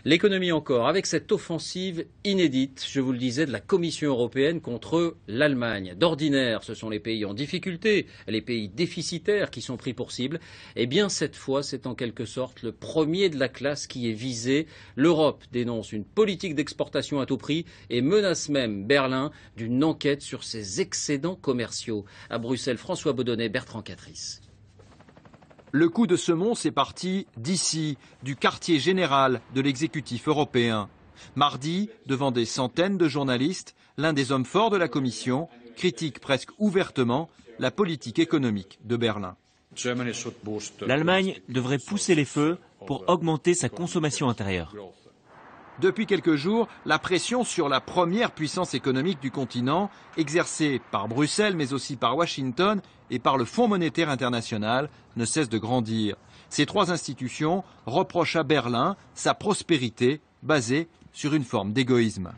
L'économie encore, avec cette offensive inédite, je vous le disais, de la Commission européenne contre l'Allemagne. D'ordinaire, ce sont les pays en difficulté, les pays déficitaires qui sont pris pour cible. Eh bien, cette fois, c'est en quelque sorte le premier de la classe qui est visé. L'Europe dénonce une politique d'exportation à tout prix et menace même Berlin d'une enquête sur ses excédents commerciaux. À Bruxelles, François Baudonnet, Bertrand Catrice. Le coup de semonce est parti d'ici, du quartier général de l'exécutif européen. Mardi, devant des centaines de journalistes, l'un des hommes forts de la Commission critique presque ouvertement la politique économique de Berlin. L'Allemagne devrait pousser les feux pour augmenter sa consommation intérieure. Depuis quelques jours, la pression sur la première puissance économique du continent, exercée par Bruxelles mais aussi par Washington et par le Fonds monétaire international, ne cesse de grandir. Ces trois institutions reprochent à Berlin sa prospérité basée sur une forme d'égoïsme.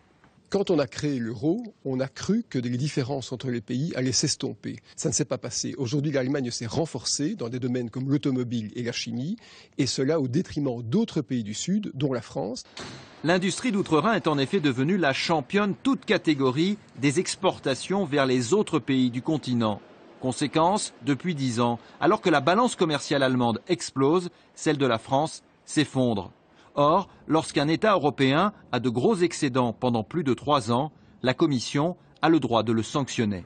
Quand on a créé l'euro, on a cru que les différences entre les pays allaient s'estomper. Ça ne s'est pas passé. Aujourd'hui, l'Allemagne s'est renforcée dans des domaines comme l'automobile et la chimie, et cela au détriment d'autres pays du Sud, dont la France. L'industrie d'outre-Rhin est en effet devenue la championne toute catégorie des exportations vers les autres pays du continent. Conséquence, depuis 10 ans, alors que la balance commerciale allemande explose, celle de la France s'effondre. Or, lorsqu'un État européen a de gros excédents pendant plus de 3 ans, la Commission a le droit de le sanctionner.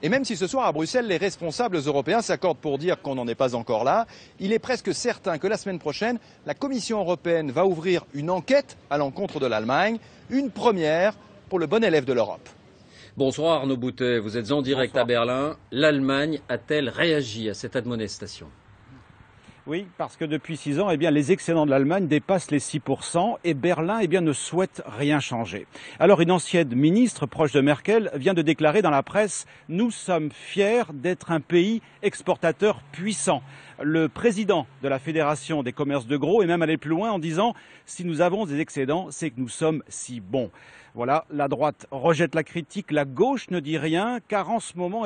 Et même si ce soir à Bruxelles, les responsables européens s'accordent pour dire qu'on n'en est pas encore là, il est presque certain que la semaine prochaine, la Commission européenne va ouvrir une enquête à l'encontre de l'Allemagne, une première pour le bon élève de l'Europe. Bonsoir Arnaud Boutet, vous êtes en direct à Berlin. L'Allemagne a-t-elle réagi à cette admonestation ? Oui, parce que depuis 6 ans, les excédents de l'Allemagne dépassent les 6% et Berlin ne souhaite rien changer. Alors une ancienne ministre proche de Merkel vient de déclarer dans la presse « Nous sommes fiers d'être un pays exportateur puissant ». Le président de la Fédération des commerces de gros est même allé plus loin en disant « Si nous avons des excédents, c'est que nous sommes si bons ». Voilà, la droite rejette la critique, la gauche ne dit rien, car en ce moment,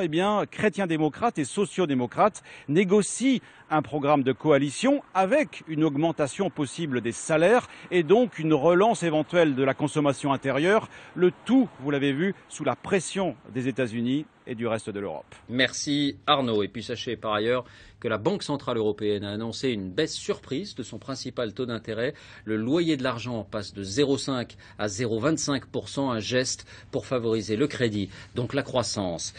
chrétiens-démocrates et sociaux-démocrates négocient un programme de coalition avec une augmentation possible des salaires et donc une relance éventuelle de la consommation intérieure. Le tout, vous l'avez vu, sous la pression des États-Unis et du reste de l'Europe. Merci Arnaud. Et puis sachez par ailleurs que la Banque centrale européenne a annoncé une baisse surprise de son principal taux d'intérêt. Le loyer de l'argent passe de 0,5 à 0,25%, un geste pour favoriser le crédit, donc la croissance.